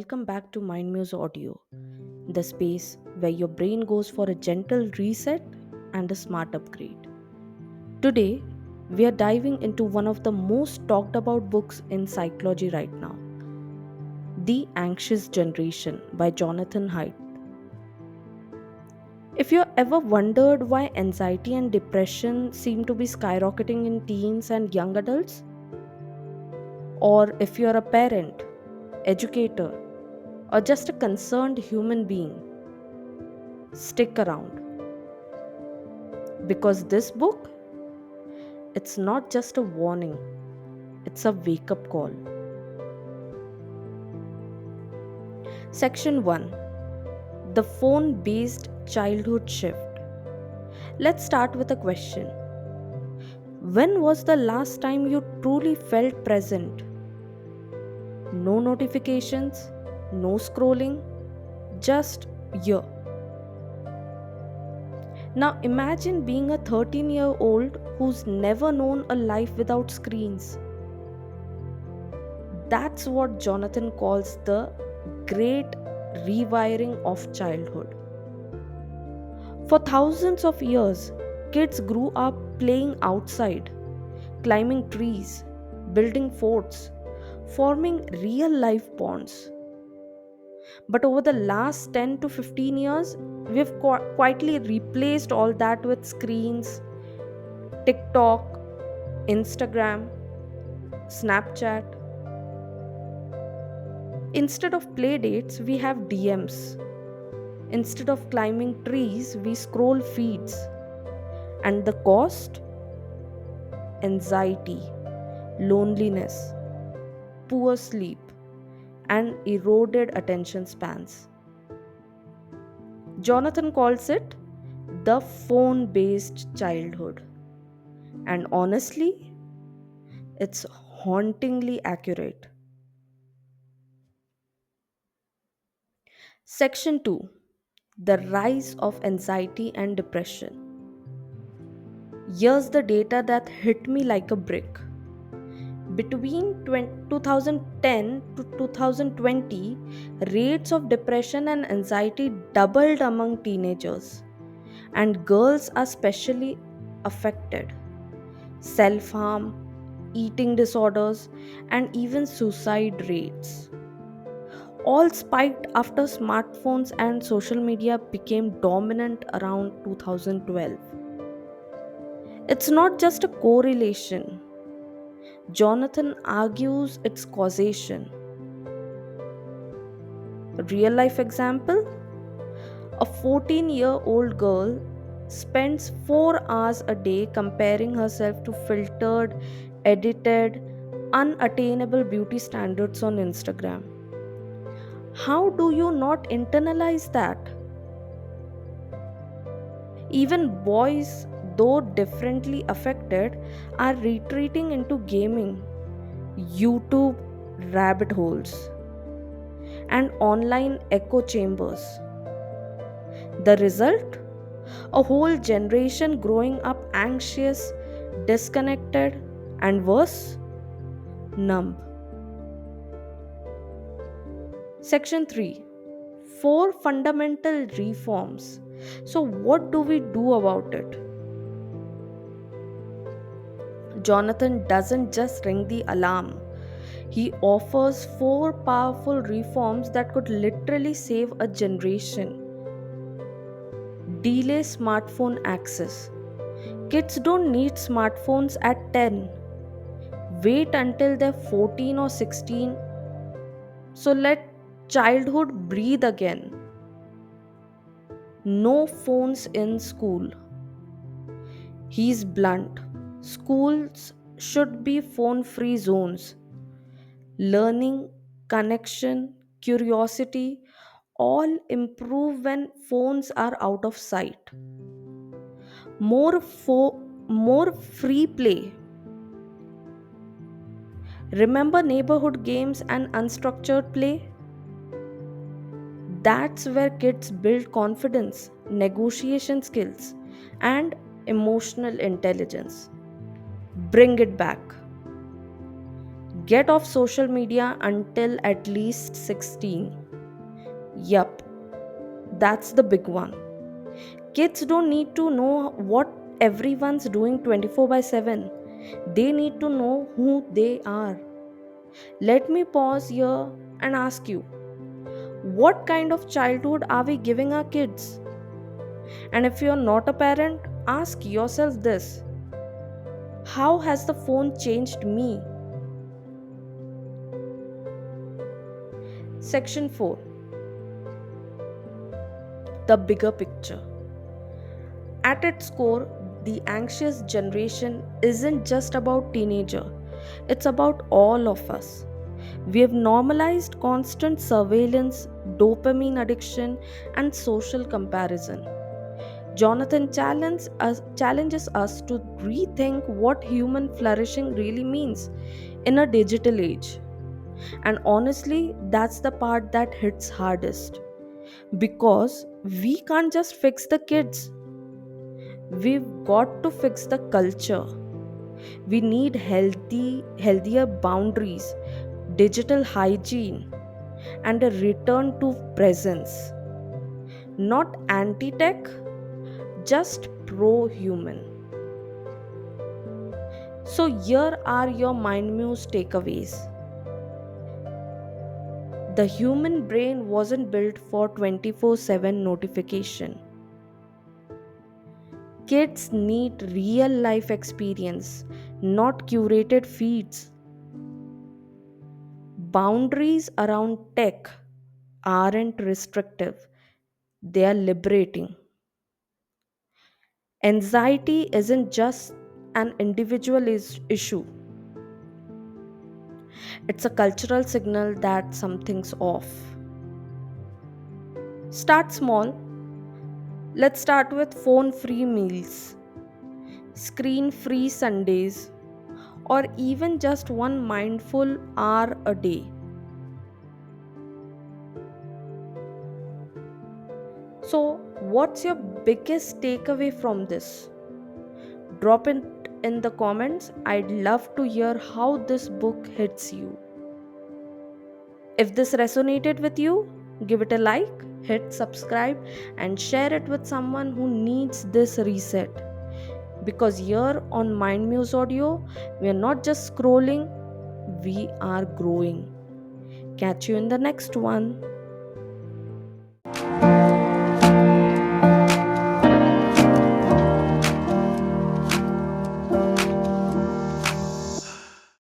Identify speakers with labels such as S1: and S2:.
S1: welcome back to Mind Muse Audio, the space where your brain goes for a gentle reset and a smart upgrade. Today, we are diving into one of the most talked about books in psychology right now, The Anxious Generation by Jonathan Haidt. If you ever wondered why anxiety and depression seem to be skyrocketing in teens and young adults, or if you're a parent, educator, or just a concerned human being, stick around because this book, it's not just a warning, it's a wake up call. Section 1: The phone based childhood shift. Let's start with a question. When was the last time you truly felt present? No notifications, no scrolling, just you. Now imagine being a 13-year-old who's never known a life without screens. That's what Jonathan calls the great rewiring of childhood. For thousands of years, kids grew up playing outside, climbing trees, building forts, forming real life bonds. But over the last 10 to 15 years, we've quietly replaced all that with screens, TikTok, Instagram, Snapchat. Instead of play dates, we have DMs. Instead of climbing trees, we scroll feeds. And the cost? Anxiety, loneliness, poor sleep, and eroded attention spans. Jonathan calls it the phone based childhood. And honestly, it's hauntingly accurate. Section 2: The rise of anxiety and depression. Here's the data that hit me like a brick. Between 2010 to 2020, rates of depression and anxiety doubled among teenagers, and girls are especially affected. Self harm, eating disorders, and even suicide rates all spiked after smartphones and social media became dominant around 2012. It's not just a correlation. Jonathan argues it's causation. A real life example: a 14-year-old girl spends 4 hours a day comparing herself to filtered, edited, unattainable beauty standards on Instagram. How do you not internalize that? Even boys, though differently affected, are retreating into gaming, YouTube rabbit holes, and online echo chambers. The result? A whole generation growing up anxious, disconnected, and worse, numb. Section 3: 4 fundamental reforms. So, what do we do about it? Jonathan doesn't just ring the alarm. He offers 4 powerful reforms that could literally save a generation. Delay smartphone access. Kids don't need smartphones at 10. Wait until they're 14 or 16. So let childhood breathe again. No phones in school. He's blunt. Schools should be phone free zones. Learning, connection, curiosity all improve when phones are out of sight. More free play. Remember neighborhood games and unstructured play? That's where kids build confidence, negotiation skills, and emotional intelligence. Bring it back. Get off social media until at least 16. Yup, that's the big one. Kids don't need to know what everyone's doing 24 by 7. They need to know who they are. Let me pause here and ask you, what kind of childhood are we giving our kids? And if you're not a parent, ask yourself this: how has the phone changed me? Section 4: The bigger picture. At its core, the anxious generation isn't just about teenager, it's about all of us. We have normalized constant surveillance, dopamine addiction, and social comparison. Jonathan challenges us to rethink what human flourishing really means in a digital age. And honestly, that's the part that hits hardest. Because we can't just fix the kids, we've got to fix the culture. We need healthier boundaries, digital hygiene, and a return to presence. Not anti tech, just pro human. So, here are your Mind Muse takeaways. The human brain wasn't built for 24/7 notification. Kids need real life experience, not curated feeds. Boundaries around tech aren't restrictive, they are liberating. Anxiety isn't just an individual issue, it's a cultural signal that something's off. Start small. Let's start with phone free meals, screen free Sundays, or even just one mindful hour a day. So, what's your biggest takeaway from this? Drop it in the comments. I'd love to hear how this book hits you. If this resonated with you, give it a like, hit subscribe, and share it with someone who needs this reset. Because here on Mind Muse Audio, we are not just scrolling, we are growing. Catch you in the next one.